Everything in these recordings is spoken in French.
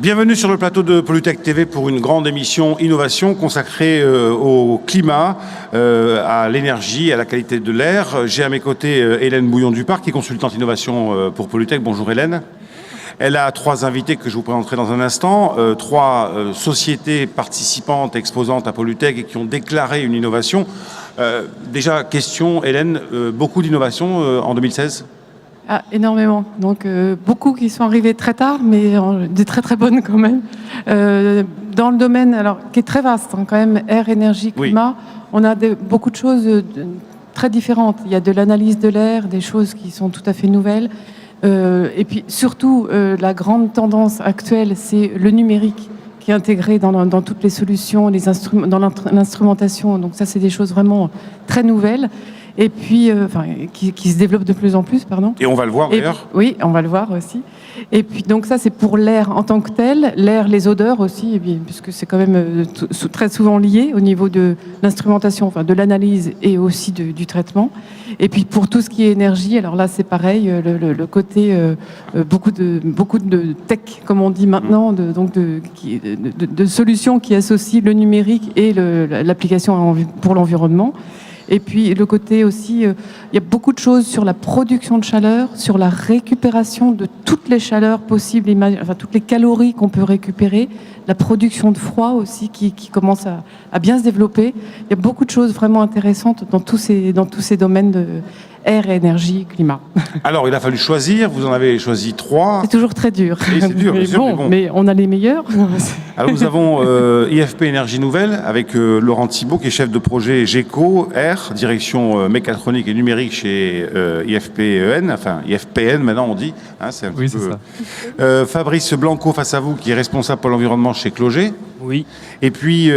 Bienvenue sur le plateau de Pollutech TV pour une grande émission innovation consacrée au climat, à l'énergie, à la qualité de l'air. J'ai à mes côtés Hélène Bouillon-Duparc, qui est consultante innovation pour Pollutech. Bonjour Hélène. Elle a trois invités que je vous présenterai dans un instant, trois sociétés participantes, exposantes à Pollutech et qui ont déclaré une innovation. Déjà, question Hélène, beaucoup d'innovations en 2016 ? Ah, énormément. Donc, beaucoup qui sont arrivés très tard, mais des très très bonnes quand même. Dans le domaine, alors, qui est très vaste, hein, quand même, air, énergie, climat, oui. On a beaucoup de choses très différentes. Il y a de l'analyse de l'air, des choses qui sont tout à fait nouvelles. Et puis, surtout, la grande tendance actuelle, c'est le numérique qui est intégré dans toutes les solutions, dans l'instrumentation. Donc ça, c'est des choses vraiment très nouvelles. Et puis, qui se développe de plus en plus, pardon. Et on va le voir d'ailleurs. Oui, on va le voir aussi. Et puis, donc ça, c'est pour l'air en tant que tel. L'air, les odeurs aussi, et bien, puisque c'est quand même très souvent lié au niveau de l'instrumentation, enfin de l'analyse et aussi du traitement. Et puis, pour tout ce qui est énergie, alors là, c'est pareil, le côté, beaucoup de tech, comme on dit maintenant, de solutions qui associent le numérique et l'application pour l'environnement. Et puis le côté aussi, il y a beaucoup de choses sur la production de chaleur, sur la récupération de toutes les chaleurs possibles, enfin toutes les calories qu'on peut récupérer, la production de froid aussi qui commence à bien se développer. Il y a beaucoup de choses vraiment intéressantes dans tous ces domaines de air, énergie, climat. Alors, il a fallu choisir. Vous en avez choisi 3. C'est toujours très dur. Et c'est dur, mais on a les meilleurs. Alors, nous avons IFP Énergie Nouvelle avec Laurent Thibault, qui est chef de projet GECO Air, direction mécatronique et numérique chez IFPEN, enfin IFPN maintenant on dit. Hein, c'est un oui, petit c'est peu... ça. Fabrice Blanco face à vous, qui est responsable pour l'environnement chez Cloget. Oui. Et puis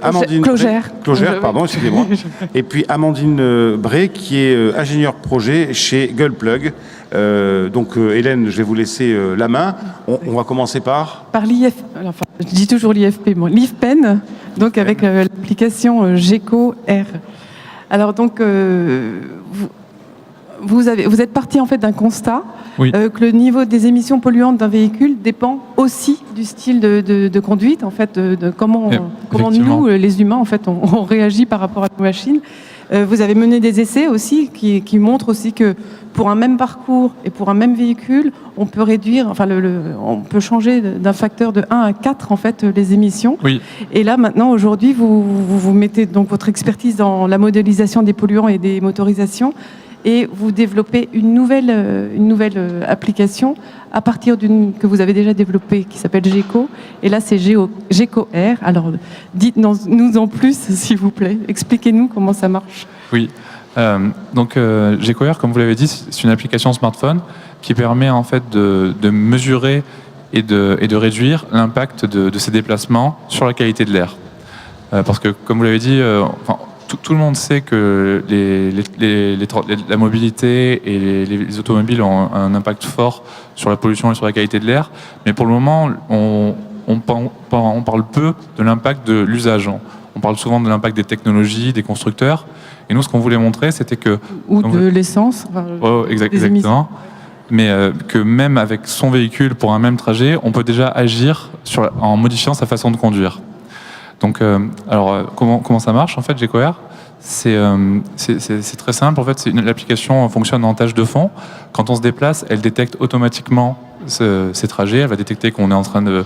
Amandine Clogère, pardon, excusez-moi. Et puis Amandine Bray, qui est ingénieure projet chez Gullplug. Donc Hélène, je vais vous laisser la main. On va commencer par l'IFP. Enfin, je dis toujours l'IFP, bon, l'IFPEN, donc avec l'application GECO Air. Alors donc vous êtes parti en fait d'un constat. Oui. Que le niveau des émissions polluantes d'un véhicule dépend aussi du style de conduite, en fait, de comment nous, les humains, en fait, on réagit par rapport à nos machines. Vous avez mené des essais aussi qui montrent aussi que pour un même parcours et pour un même véhicule, on peut réduire, enfin, on peut changer d'un facteur de 1 à 4 en fait les émissions. Oui. Et là maintenant, aujourd'hui, vous mettez donc votre expertise dans la modélisation des polluants et des motorisations. Et vous développez une nouvelle application à partir que vous avez déjà développée, qui s'appelle GECO. Et là, c'est GECO Air. Alors, dites-nous en plus, s'il vous plaît. Expliquez-nous comment ça marche. Oui. Donc, GECO Air, comme vous l'avez dit, c'est une application smartphone qui permet en fait de mesurer et de réduire l'impact de ces déplacements sur la qualité de l'air. Parce que, comme vous l'avez dit, tout le monde sait que la mobilité et les automobiles ont un impact fort sur la pollution et sur la qualité de l'air, mais pour le moment, on parle peu de l'impact de l'usage. On parle souvent de l'impact des technologies, des constructeurs, et nous, ce qu'on voulait montrer, c'était que... Ou de l'essence. Exactement. Mais que même avec son véhicule, pour un même trajet, on peut déjà agir en modifiant sa façon de conduire. Donc, alors, comment ça marche en fait, GECO Air ? C'est très simple. En fait, l'application fonctionne en tâche de fond. Quand on se déplace, elle détecte automatiquement ces trajets. Elle va détecter qu'on est en train de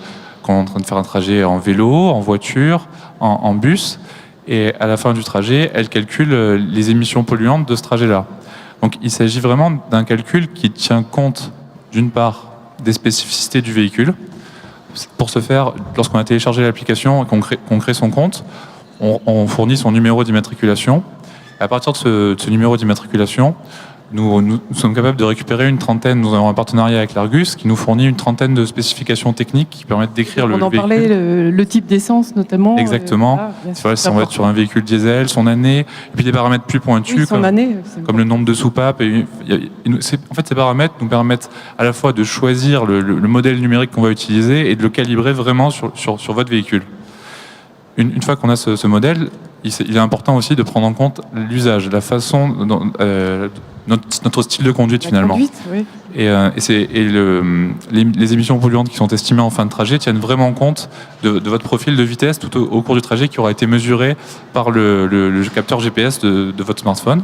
faire un trajet en vélo, en voiture, en bus. Et à la fin du trajet, elle calcule les émissions polluantes de ce trajet-là. Donc, il s'agit vraiment d'un calcul qui tient compte, d'une part, des spécificités du véhicule. Pour ce faire, lorsqu'on a téléchargé l'application et qu'on crée son compte, on fournit son numéro d'immatriculation. Et à partir de ce numéro d'immatriculation, nous sommes capables de récupérer une trentaine. Nous avons un partenariat avec l'Argus qui nous fournit une trentaine de spécifications techniques qui permettent d'écrire le véhicule. On en parlait, le type d'essence notamment. Exactement. Si on va être sur un véhicule diesel, son année, et puis des paramètres plus pointus comme le nombre de soupapes. En fait, ces paramètres nous permettent à la fois de choisir le modèle numérique qu'on va utiliser et de le calibrer vraiment sur votre véhicule. Une fois qu'on a ce modèle, il est important aussi de prendre en compte l'usage, la façon notre style de conduite La finalement. conduite, oui. Les émissions polluantes qui sont estimées en fin de trajet tiennent vraiment compte de votre profil de vitesse tout au cours du trajet qui aura été mesuré par le capteur GPS de votre smartphone.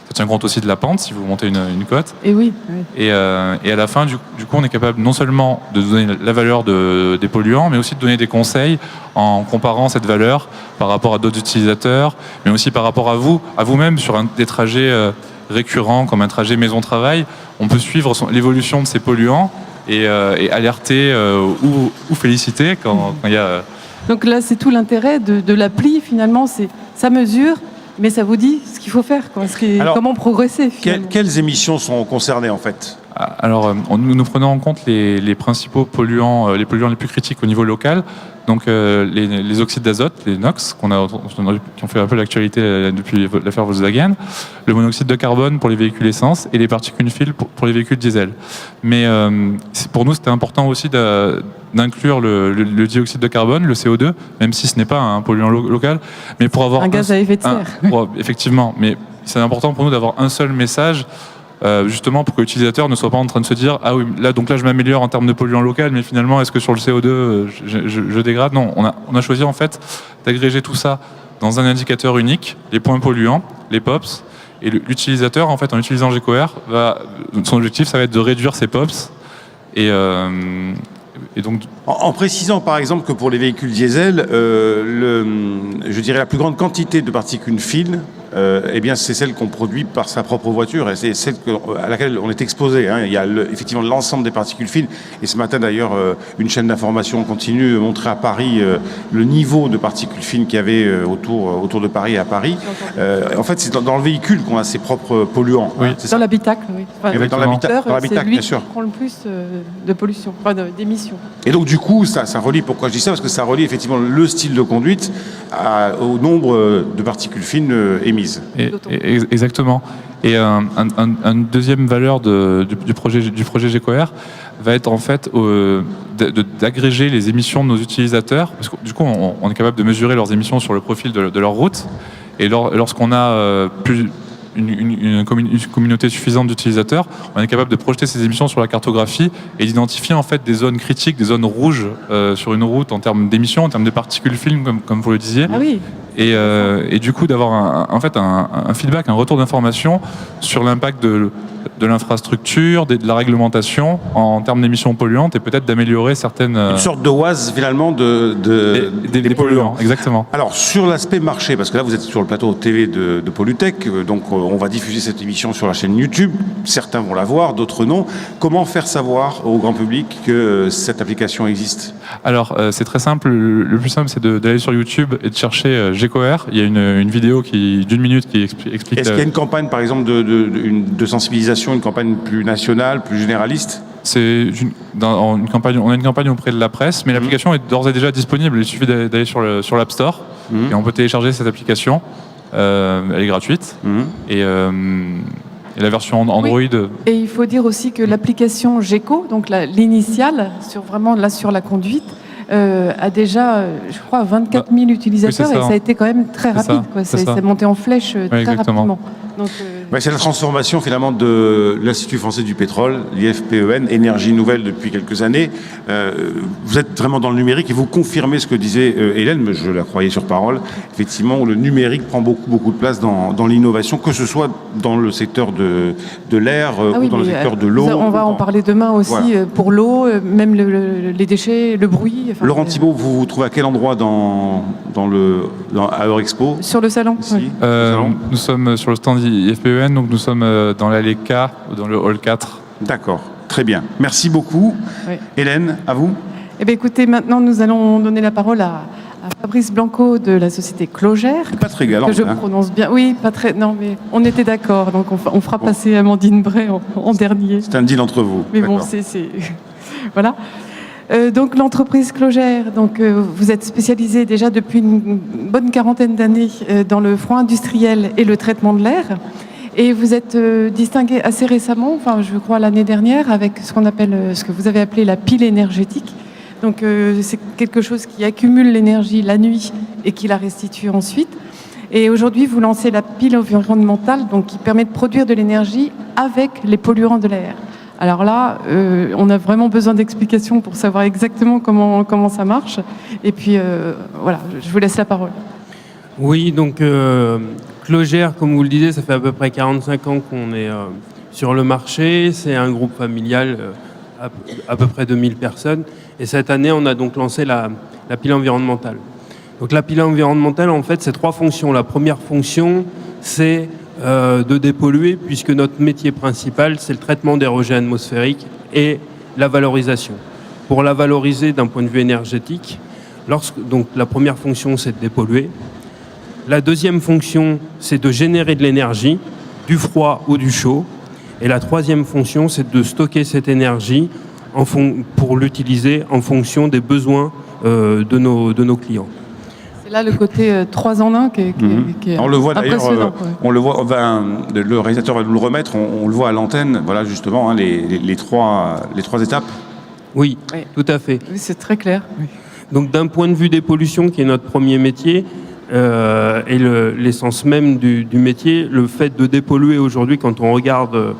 Ça tient compte aussi de la pente si vous montez une côte. Et oui. Et à la fin, du coup, on est capable non seulement de donner la valeur des polluants, mais aussi de donner des conseils en comparant cette valeur par rapport à d'autres utilisateurs, mais aussi par rapport à vous-même sur des trajets récurrents comme un trajet maison-travail. On peut suivre l'évolution de ces polluants et alerter ou féliciter quand il y a... Donc là, c'est tout l'intérêt de l'appli, finalement, c'est ça mesure, mais ça vous dit ce qu'il faut faire, quoi, Alors, comment progresser, finalement. Quelles émissions sont concernées, en fait? Alors, nous prenons en compte les principaux polluants, les polluants les plus critiques au niveau local. Donc, les oxydes d'azote, les NOx, qui ont fait un peu l'actualité depuis l'affaire Volkswagen, le monoxyde de carbone pour les véhicules essence et les particules fines pour les véhicules diesel. Mais pour nous, c'était important aussi d'inclure le dioxyde de carbone, le CO2, même si ce n'est pas un polluant local, mais pour avoir un gaz à effet de serre. Effectivement, mais c'est important pour nous d'avoir un seul message. Justement pour que l'utilisateur ne soit pas en train de se dire ah oui là je m'améliore en termes de polluant local, mais finalement est-ce que sur le CO2 je dégrade? Non, on a choisi en fait d'agréger tout ça dans un indicateur unique, les points polluants, les POPs, et l'utilisateur en fait en utilisant GecoAir son objectif ça va être de réduire ses POPs et donc En précisant par exemple que pour les véhicules diesel, je dirais la plus grande quantité de particules fines, eh bien c'est celle qu'on produit par sa propre voiture et c'est celle à laquelle on est exposé. Hein. Il y a effectivement l'ensemble des particules fines. Et ce matin d'ailleurs, une chaîne d'information continue montrait à Paris le niveau de particules fines qu'il y avait autour de Paris et à Paris. En fait, c'est dans le véhicule qu'on a ses propres polluants. Oui. Hein, c'est ça. Dans l'habitacle, oui. Enfin, Dans l'habitacle, c'est lui bien sûr. qui prend le plus de pollution, enfin d'émissions. Et donc du coup, ça relie, pourquoi je dis ça? Parce que ça relie effectivement le style de conduite au nombre de particules fines émises. Exactement. Et une deuxième valeur du projet GecoAir va être en fait d'agréger les émissions de nos utilisateurs, parce que du coup on est capable de mesurer leurs émissions sur le profil de leur route, et lorsqu'on a une communauté suffisante d'utilisateurs, on est capable de projeter ces émissions sur la cartographie et d'identifier en fait des zones critiques, des zones rouges sur une route en termes d'émissions, en termes de particules fines, comme vous le disiez. Ah oui. Et du coup d'avoir un feedback, un retour d'information sur l'impact de l'infrastructure, de la réglementation en termes d'émissions polluantes et peut-être d'améliorer certaines... Une sorte de OAS finalement des polluants. Exactement. Alors sur l'aspect marché, parce que là vous êtes sur le plateau TV de Pollutech, donc on va diffuser cette émission sur la chaîne YouTube, certains vont la voir, d'autres non. Comment faire savoir au grand public que cette application existe? Alors c'est très simple, le plus simple c'est d'aller sur YouTube et de chercher GecoAir. Il y a une vidéo d'une minute qui explique... Est-ce qu'il y a une campagne par exemple de sensibilisation, une campagne plus nationale, plus généraliste? C'est une campagne. On a une campagne auprès de la presse, mais l'application est d'ores et déjà disponible. Il suffit d'aller sur l'App Store et on peut télécharger cette application. Elle est gratuite et la version Android. Oui. Et il faut dire aussi que l'application Geco, donc l'initiale sur la conduite, a déjà, je crois, 24 000 utilisateurs et ça a été quand même très rapide. Ça monté en flèche très rapidement. Donc, c'est la transformation finalement de l'Institut français du pétrole, l'IFPEN, énergie nouvelle depuis quelques années. Vous êtes vraiment dans le numérique et vous confirmez ce que disait Hélène, mais je la croyais sur parole, effectivement, où le numérique prend beaucoup de place dans l'innovation, que ce soit dans le secteur de l'air ou dans le secteur de l'eau. On va en parler demain aussi, pour l'eau, même les déchets, le bruit. Enfin, Laurent Thibault, vous vous trouvez à quel endroit à Eurexpo? Sur le salon. Oui. Nous sommes sur le stand IFPEN, donc nous sommes dans l'allée K, dans le hall 4. D'accord, très bien. Merci beaucoup. Oui. Hélène, à vous. Eh bien, écoutez, maintenant nous allons donner la parole à Fabrice Blanco de la société Clogère. Pas très galant. Que je prononce bien. Oui, pas très. Non, mais on était d'accord, donc on fera passer Amandine Bray en dernier. C'est un deal entre vous. Mais bon, c'est voilà. Donc l'entreprise Clogère, vous êtes spécialisé déjà depuis une bonne quarantaine d'années dans le froid industriel et le traitement de l'air. Et vous êtes distingué assez récemment, enfin je crois l'année dernière, avec ce que vous avez appelé la pile énergétique. Donc c'est quelque chose qui accumule l'énergie la nuit et qui la restitue ensuite. Et aujourd'hui, vous lancez la pile environnementale, donc qui permet de produire de l'énergie avec les polluants de l'air. Alors là, on a vraiment besoin d'explications pour savoir exactement comment ça marche. Et puis, voilà, je vous laisse la parole. Oui, donc Clogère, comme vous le disiez, ça fait à peu près 45 ans qu'on est sur le marché. C'est un groupe familial, à peu près 2000 personnes. Et cette année, on a donc lancé la pile environnementale. Donc la pile environnementale, en fait, c'est 3 fonctions. La première fonction, c'est de dépolluer, puisque notre métier principal, c'est le traitement des rejets atmosphériques et la valorisation. Pour la valoriser d'un point de vue énergétique, donc la première fonction, c'est de dépolluer. La deuxième fonction, c'est de générer de l'énergie, du froid ou du chaud. Et la troisième fonction, c'est de stocker cette énergie pour l'utiliser en fonction des besoins de nos clients. Là, le côté 3 en 1 qui est on le voit d'ailleurs, impressionnant. on le voit, le réalisateur va nous le remettre, on le voit à l'antenne, voilà justement hein, les trois étapes. Oui, tout à fait. Oui, c'est très clair. Oui. Donc d'un point de vue des pollutions, qui est notre premier métier, et l'essence même du métier, le fait de dépolluer aujourd'hui, quand on regarde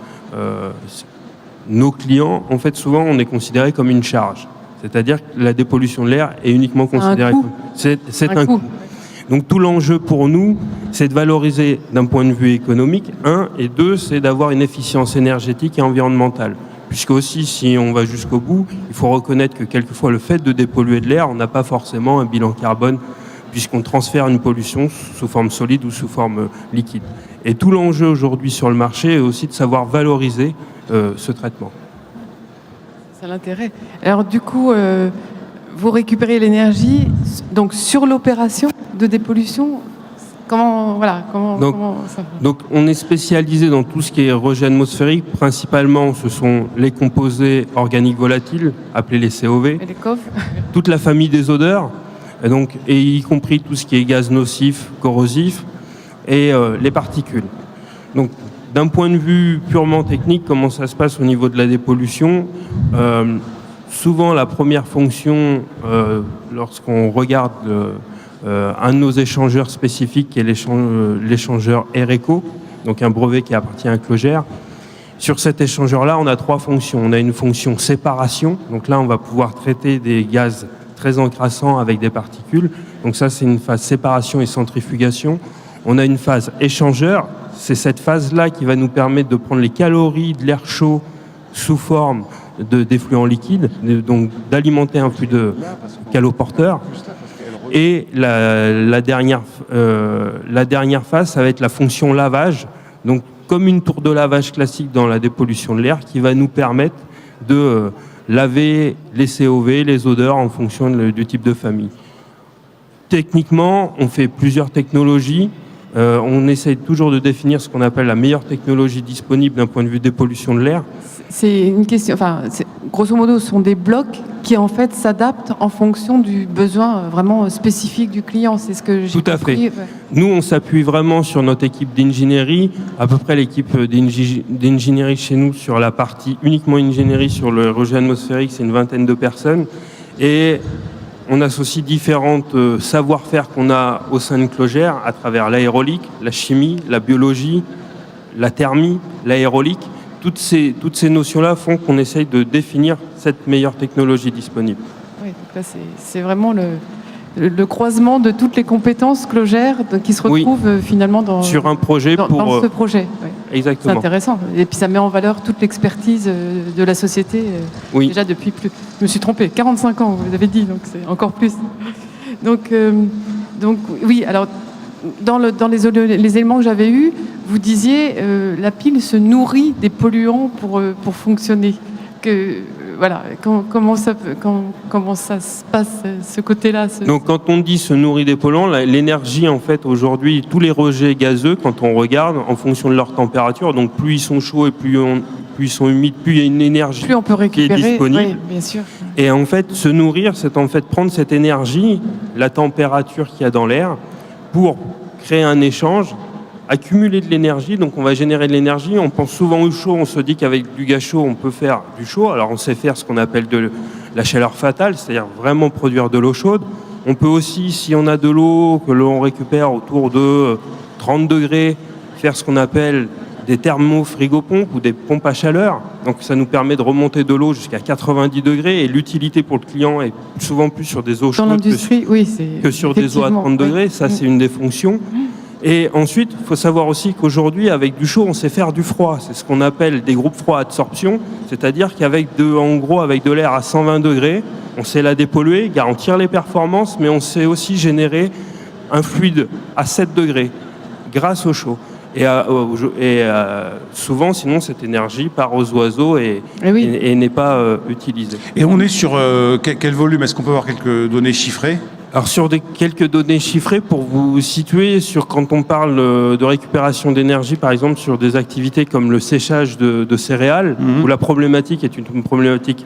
nos clients, en fait souvent on est considéré comme une charge. C'est-à-dire que la dépollution de l'air est uniquement considérée comme... C'est un coût. Donc tout l'enjeu pour nous, c'est de valoriser d'un point de vue économique, 1, et 2, c'est d'avoir une efficience énergétique et environnementale. Puisque aussi, si on va jusqu'au bout, il faut reconnaître que quelquefois le fait de dépolluer de l'air, on n'a pas forcément un bilan carbone, puisqu'on transfère une pollution sous forme solide ou sous forme liquide. Et tout l'enjeu aujourd'hui sur le marché est aussi de savoir valoriser ce traitement. C'est l'intérêt. Alors du coup, vous récupérez l'énergie donc sur l'opération de dépollution. Comment ça... Donc on est spécialisé dans tout ce qui est rejet atmosphérique. Principalement, ce sont les composés organiques volatiles, appelés les COV. Et les COV. Toute la famille des odeurs, et y compris tout ce qui est gaz nocif, corrosif, et les particules. Donc d'un point de vue purement technique, comment ça se passe au niveau de la dépollution ? Souvent, la première fonction, lorsqu'on regarde un de nos échangeurs spécifiques, qui est l'échangeur Air-Eco, donc un brevet qui appartient à Clogère. Sur cet échangeur-là, on a 3 fonctions. On a une fonction séparation, donc là, on va pouvoir traiter des gaz très encrassants avec des particules. Donc ça, c'est une phase séparation et centrifugation. On a une phase échangeur. C'est cette phase-là qui va nous permettre de prendre les calories de l'air chaud sous forme d'effluents liquides, donc d'alimenter un flux de caloporteurs. Et la dernière phase, ça va être la fonction lavage, donc comme une tour de lavage classique dans la dépollution de l'air, qui va nous permettre de laver les COV, les odeurs en fonction du type de famille. Techniquement, on fait plusieurs technologies. On essaye toujours de définir ce qu'on appelle la meilleure technologie disponible d'un point de vue dépollution de l'air. C'est une question, grosso modo, ce sont des blocs qui en fait s'adaptent en fonction du besoin vraiment spécifique du client. C'est ce que j'ai compris. Tout à fait. Ouais. Nous, on s'appuie vraiment sur notre équipe d'ingénierie, à peu près l'équipe d'ingénierie chez nous sur la partie uniquement ingénierie sur le rejet atmosphérique, c'est une 20aine de personnes. Et on associe différentes savoir-faire qu'on a au sein de Clogère à travers l'aérolique, la chimie, la biologie, la thermie, l'aérolique. Toutes ces notions-là font qu'on essaye de définir cette meilleure technologie disponible. Oui, donc là, c'est vraiment le croisement de toutes les compétences Clogère qui se retrouvent finalement sur un projet dans ce projet. Oui. Exactement. C'est intéressant. Et puis ça met en valeur toute l'expertise de la société déjà depuis plus... Je me suis trompée, 45 ans, vous avez dit, donc c'est encore plus. Donc oui, alors dans les éléments que j'avais eus, vous disiez la pile se nourrit des polluants pour fonctionner. Voilà, comment ça se passe, ce côté-là Donc quand on dit se nourrit des polluants, l'énergie en fait aujourd'hui, tous les rejets gazeux, quand on regarde en fonction de leur température, donc plus ils sont chauds et plus ils sont humides, plus il y a une énergie plus on peut récupérer, qui est disponible. Oui, bien sûr. Et en fait, se nourrir, c'est en fait prendre cette énergie, la température qu'il y a dans l'air, pour créer un échange, accumuler de l'énergie, donc on va générer de l'énergie. On pense souvent au chaud, on se dit qu'avec du gaz chaud, on peut faire du chaud. Alors on sait faire ce qu'on appelle de la chaleur fatale, c'est-à-dire vraiment produire de l'eau chaude. On peut aussi, si on a de l'eau, que l'on récupère autour de 30 degrés, faire ce qu'on appelle des thermo-frigopompes ou des pompes à chaleur. Donc ça nous permet de remonter de l'eau jusqu'à 90 degrés et l'utilité pour le client est souvent plus sur des eaux Dans chaudes l'industrie, oui, c'est que sur des eaux à 30 degrés. Ça, c'est une des fonctions. Et ensuite, il faut savoir aussi qu'aujourd'hui, avec du chaud, on sait faire du froid. C'est ce qu'on appelle des groupes froids adsorption, c'est-à-dire avec de l'air à 120 degrés, on sait la dépolluer, garantir les performances, mais on sait aussi générer un fluide à 7 degrés grâce au chaud. Et souvent, sinon, cette énergie part aux oiseaux et n'est pas utilisée. Et on est sur quel volume? Est-ce qu'on peut avoir quelques données chiffrées? Alors sur quelques données chiffrées pour vous situer sur quand on parle de récupération d'énergie, par exemple sur des activités comme le séchage de céréales, où la problématique est une problématique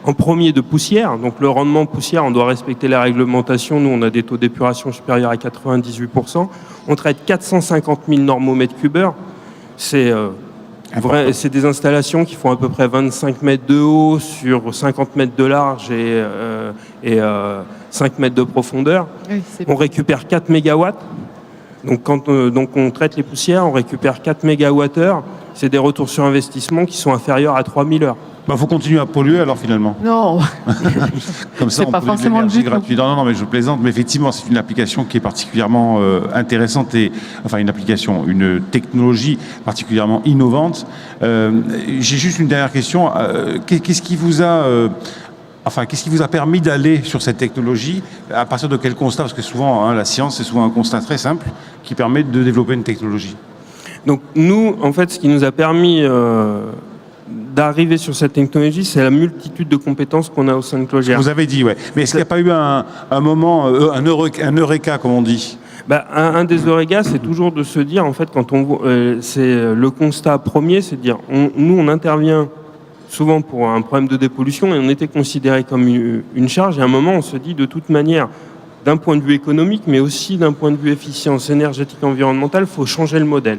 en premier de poussière. Donc le rendement poussière, on doit respecter la réglementation. Nous, on a des taux d'épuration supérieurs à 98%. On traite 450 000 normomètres cubeurs. C'est des installations qui font à peu près 25 mètres de haut sur 50 mètres de large et 5 mètres de profondeur. Oui, on récupère 4 mégawatts. Donc quand on traite les poussières, on récupère 4 mégawattheures. C'est des retours sur investissement qui sont inférieurs à 3000 heures. Faut continuer à polluer alors finalement. Non. Comme ça, c'est on pas produit de forcément le l'énergie but. gratuite. Non, mais je plaisante. Mais effectivement, c'est une application qui est particulièrement intéressante une technologie particulièrement innovante. J'ai juste une dernière question. Qu'est-ce qui vous a permis d'aller sur cette technologie? À partir de quel constat? Parce que souvent, la science, c'est souvent un constat très simple qui permet de développer une technologie. Donc nous, en fait, ce qui nous a permis d'arriver sur cette technologie, c'est la multitude de compétences qu'on a au sein de Clogère. Vous avez dit, ouais. Mais est-ce qu'il n'y a pas eu un moment, un eureka, comme on dit? Un des eureka, c'est toujours de se dire, en fait, quand c'est le constat premier, c'est de dire, nous, on intervient souvent pour un problème de dépollution et on était considéré comme une charge. Et à un moment, on se dit, de toute manière, d'un point de vue économique, mais aussi d'un point de vue efficience énergétique et environnementale, il faut changer le modèle.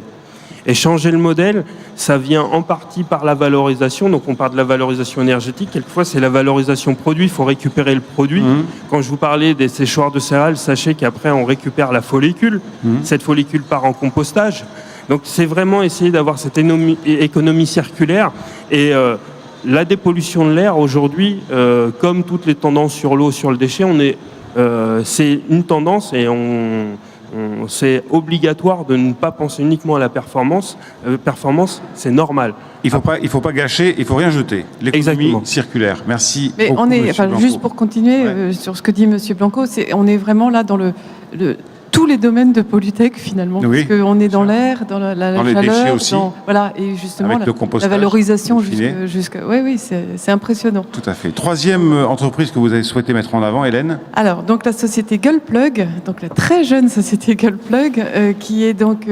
Et changer le modèle, ça vient en partie par la valorisation. Donc on parle de la valorisation énergétique. Quelquefois, c'est la valorisation produit. Il faut récupérer le produit. Quand je vous parlais des séchoirs de céréales, sachez qu'après, on récupère la follicule. Cette follicule part en compostage. Donc c'est vraiment essayer d'avoir cette économie circulaire. Et la dépollution de l'air, aujourd'hui, comme toutes les tendances sur l'eau, sur le déchet, c'est une tendance et c'est obligatoire de ne pas penser uniquement à la performance. Performance, c'est normal. Il faut pas gâcher, il faut rien jeter. L'économie circulaire. Merci. Mais beaucoup, juste pour continuer sur ce que dit Monsieur Blanco, on est vraiment là dans tous les domaines de Polytech finalement, parce qu'on est dans l'air, dans la dans chaleur, les déchets aussi. Et justement Avec la valorisation jusqu'à. Oui, c'est impressionnant. Tout à fait. Troisième entreprise que vous avez souhaité mettre en avant, Hélène. Alors, donc la société Gullplug, donc la très jeune société Gullplug, qui est donc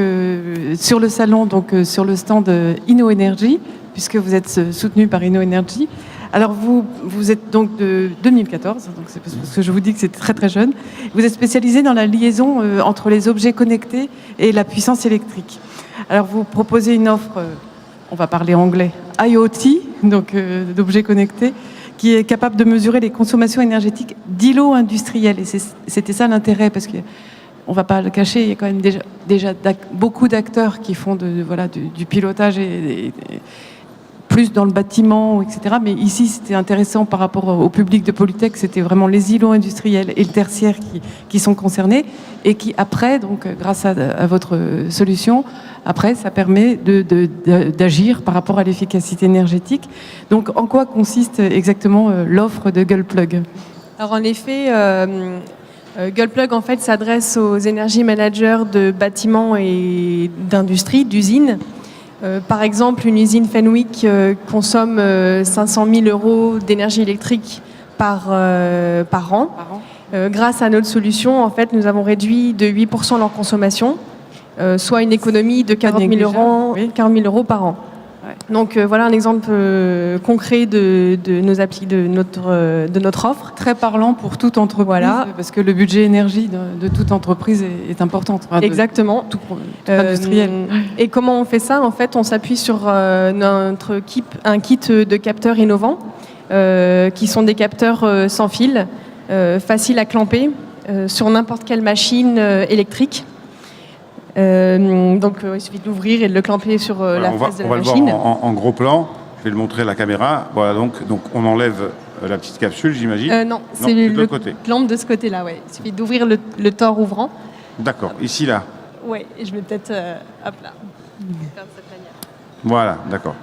sur le salon, donc sur le stand InnoEnergy, puisque vous êtes soutenu par InnoEnergy. Alors vous êtes donc de 2014, donc c'est parce que je vous dis que c'est très très jeune. Vous êtes spécialisé dans la liaison entre les objets connectés et la puissance électrique. Alors vous proposez une offre, on va parler anglais, IoT, donc d'objets connectés, qui est capable de mesurer les consommations énergétiques d'îlots industriels. Et c'était ça l'intérêt, parce que on ne va pas le cacher, il y a quand même déjà beaucoup d'acteurs qui font du pilotage et plus dans le bâtiment, etc. Mais ici, c'était intéressant par rapport au public de Polytech, c'était vraiment les îlots industriels et le tertiaire qui sont concernés et qui, après, donc, grâce à votre solution, après, ça permet d'agir par rapport à l'efficacité énergétique. Donc, en quoi consiste exactement l'offre de Gullplug? Alors, en effet, Gullplug, en fait, s'adresse aux énergie managers de bâtiments et d'industrie, d'usines. Par exemple, une usine Fenwick consomme 500 000 € d'énergie électrique par an. Grâce à notre solution, en fait, nous avons réduit de 8% leur consommation, soit une économie de 40 000 € par an. Ouais. Donc voilà un exemple concret de notre offre. Très parlant pour toute entreprise, voilà. Parce que le budget énergie de toute entreprise est important. Exactement. Tout industriel. Et comment on fait ça? En fait, on s'appuie sur un kit de capteurs innovants, qui sont des capteurs sans fil, faciles à clamper, sur n'importe quelle machine électrique. Donc il suffit de l'ouvrir et de le clamper sur la face de la machine. On va le voir en gros plan. Je vais le montrer à la caméra. Voilà, donc on enlève la petite capsule, j'imagine. Non, c'est de le l'autre côté. clamp de ce côté-là, ouais. Il suffit d'ouvrir le tore ouvrant. D'accord, ici, là. Ouais, et je vais peut-être, hop là, faire de cette manière. Voilà, d'accord.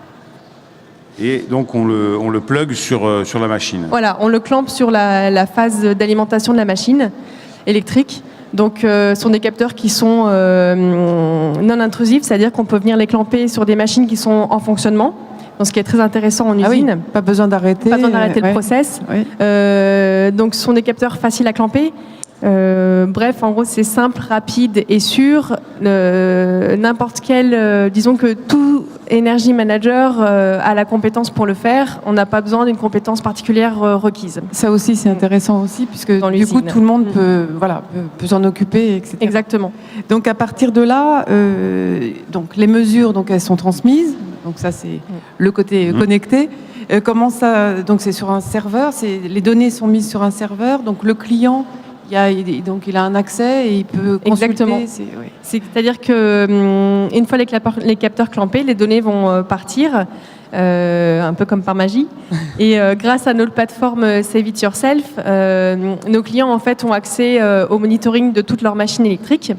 Et donc on le plug sur la machine. Voilà, on le clampe sur la phase d'alimentation de la machine électrique. Donc, ce sont des capteurs qui sont non intrusifs, c'est-à-dire qu'on peut venir les clamper sur des machines qui sont en fonctionnement. Donc, ce qui est très intéressant en usine. Pas besoin d'arrêter. Pas besoin d'arrêter le process. Ouais. Donc, ce sont des capteurs faciles à clamper. Bref, en gros, c'est simple, rapide et sûr. N'importe quel, disons que tout Energy Manager a la compétence pour le faire. On n'a pas besoin d'une compétence particulière requise. Ça aussi, c'est intéressant aussi, puisque Dans du coup, l'usine. tout le monde peut s'en occuper, etc. Exactement. Donc, à partir de là, donc les mesures, donc elles sont transmises. Donc ça, c'est le côté connecté. Comment ça? Donc c'est sur un serveur. Les données sont mises sur un serveur. Donc le client, il a un accès et il peut consulter. Exactement. C'est-à-dire que une fois les capteurs clampés, les données vont partir, un peu comme par magie. Et grâce à notre plateforme Save It Yourself, nos clients en fait ont accès au monitoring de toutes leurs machines électriques.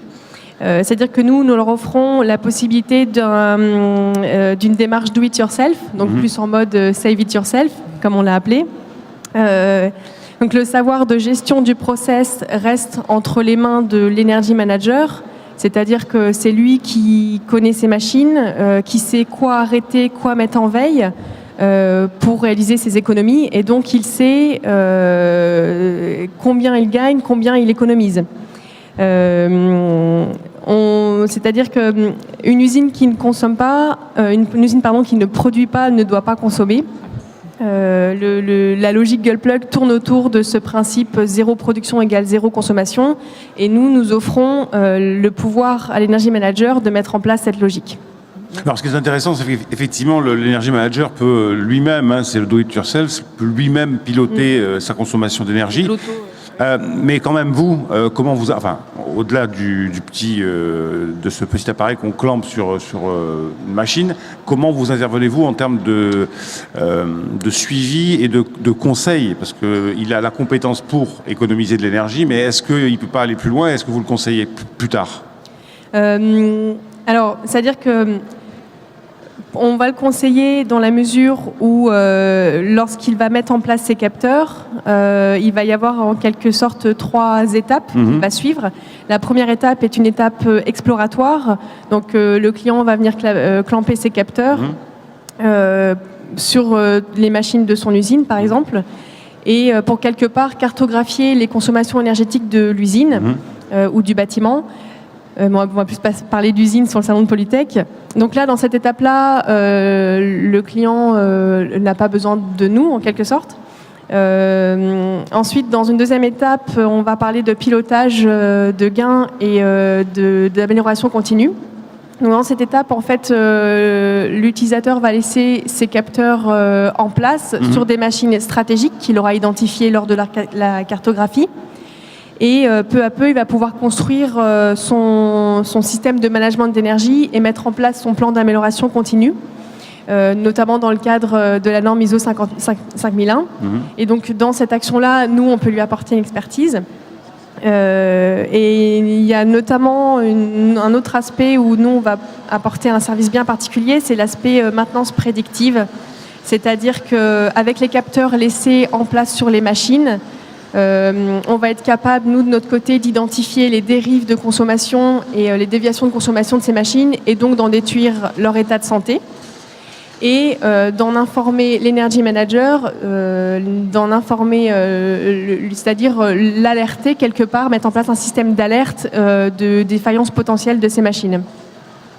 C'est-à-dire que nous leur offrons la possibilité d'une démarche do it yourself, donc plus en mode save it yourself, comme on l'a appelé. Donc le savoir de gestion du process reste entre les mains de l'Energy Manager, c'est-à-dire que c'est lui qui connaît ses machines, qui sait quoi arrêter, quoi mettre en veille pour réaliser ses économies, et donc il sait combien il gagne, combien il économise. C'est-à-dire qu'une usine qui ne consomme pas, une usine qui ne produit pas ne doit pas consommer. La logique Gullplug tourne autour de ce principe zéro production égale zéro consommation, et nous offrons le pouvoir à l'Energy Manager de mettre en place cette logique. Alors, ce qui est intéressant, c'est qu'effectivement, l'Energy Manager peut lui-même, c'est le do-it-yourself, peut lui-même piloter sa consommation d'énergie. Mais quand même, vous, comment vous, au-delà de ce petit appareil qu'on clampe sur une machine, comment vous intervenez-vous en termes de suivi et de conseil? Parce qu'il a la compétence pour économiser de l'énergie, mais est-ce qu'il ne peut pas aller plus loin? Est-ce que vous le conseillez plus tard? Alors, c'est-à-dire que on va le conseiller dans la mesure où, lorsqu'il va mettre en place ses capteurs, il va y avoir en quelque sorte 3 étapes qu'il va suivre. La première étape est une étape exploratoire. Donc, le client va venir clamper ses capteurs sur les machines de son usine, par exemple, et pour quelque part cartographier les consommations énergétiques de l'usine ou du bâtiment. On va plus parler d'usine sur le salon de Polytech. Donc là, dans cette étape-là, le client n'a pas besoin de nous, en quelque sorte. Ensuite, dans une deuxième étape, on va parler de pilotage de gains et d'amélioration continue. Donc dans cette étape, en fait, l'utilisateur va laisser ses capteurs en place sur des machines stratégiques qu'il aura identifiées lors de la cartographie. Et peu à peu, il va pouvoir construire son système de management d'énergie et mettre en place son plan d'amélioration continue, notamment dans le cadre de la norme ISO 5001. Et donc, dans cette action-là, nous, on peut lui apporter une expertise. Et il y a notamment un autre aspect où nous, on va apporter un service bien particulier, c'est l'aspect maintenance prédictive. C'est-à-dire qu'avec les capteurs laissés en place sur les machines, on va être capable, nous, de notre côté, d'identifier les dérives de consommation et les déviations de consommation de ces machines, et donc d'en déduire leur état de santé, et d'en informer l'Energy Manager, c'est-à-dire l'alerter quelque part, mettre en place un système d'alerte de défaillance potentielle de ces machines.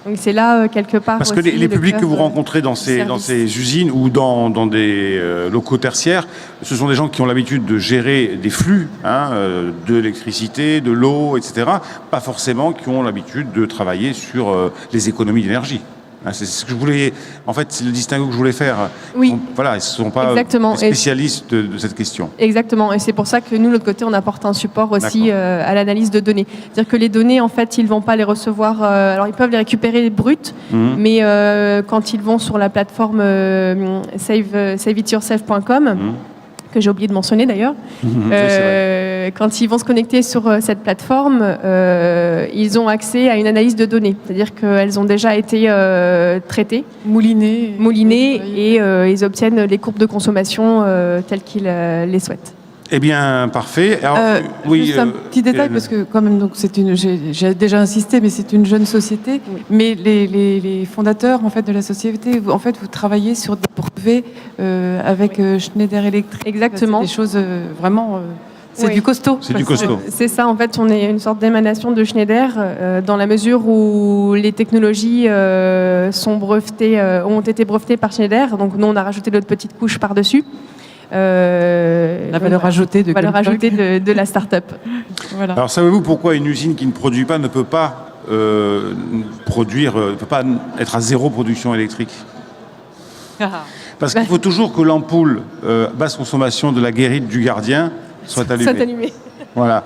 Donc c'est là, quelque part... Parce que les publics que vous rencontrez dans ces usines ou dans des locaux tertiaires, ce sont des gens qui ont l'habitude de gérer des flux, de l'électricité, de l'eau, etc. Pas forcément qui ont l'habitude de travailler sur les économies d'énergie. C'est ce que je voulais. En fait, c'est le distinguo que je voulais faire. Oui. Voilà, ils ne sont pas Exactement. des spécialistes de cette question. Exactement, et c'est pour ça que nous, de l'autre côté, on apporte un support aussi D'accord. à l'analyse de données. C'est-à-dire que les données, en fait, ils ne vont pas les recevoir. Alors, ils peuvent les récupérer brutes, mais quand ils vont sur la plateforme saveityourself.com, que j'ai oublié de mentionner d'ailleurs, Oui, c'est vrai. quand ils vont se connecter sur cette plateforme, ils ont accès à une analyse de données. C'est-à-dire qu'elles ont déjà été traitées, Mouliné. et ils obtiennent les courbes de consommation telles qu'ils les souhaitent. Eh bien, parfait. Alors, Juste un petit détail, parce que quand même, donc j'ai déjà insisté, mais c'est une jeune société. Oui. Mais les fondateurs en fait de la société, en fait, vous travaillez sur des brevets avec Schneider Electric. Exactement. C'est des choses vraiment. C'est Oui. du costaud. C'est du costaud. C'est ça, en fait, on est une sorte d'émanation de Schneider dans la mesure où les technologies sont brevetées, ont été brevetées par Schneider. Donc nous, on a rajouté notre petite couche par-dessus. La valeur ajoutée de valeur Goldplug. ajoutée de la start-up. Voilà. Alors, savez-vous pourquoi une usine qui ne produit pas ne peut pas produire, ne peut pas être à zéro production électrique? Parce qu'il faut toujours que l'ampoule basse consommation de la guérite du gardien soit allumée. Soit allumé. Voilà.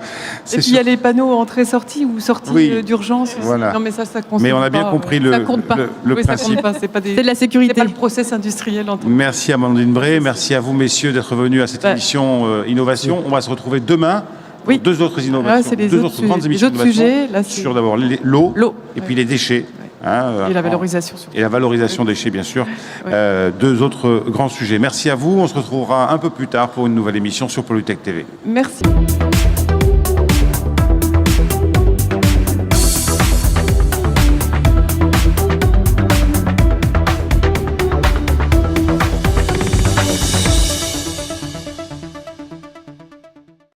Et puis il y a les panneaux entrée-sortie ou sortie Oui. d'urgence. Voilà. Non, mais ça compte. Mais on a bien compris le ça compte pas. le Oui, ça principe. compte pas. C'est pas des. C'est de la C'est sécurité. pas le process industriel en tant que. Merci Amandine Bray, merci à vous messieurs d'être venus à cette émission Innovation. On va se retrouver demain pour Oui. deux autres innovations, Là, c'est les deux autres autres grandes sujets. émissions Les autres d'innovation sujets, là, c'est sur d'abord l'eau et puis Ouais. les déchets. Hein, Et la valorisation surtout. Et la valorisation des déchets, bien sûr. Deux autres grands sujets. Merci à vous. On se retrouvera un peu plus tard pour une nouvelle émission sur Polytech TV. Merci.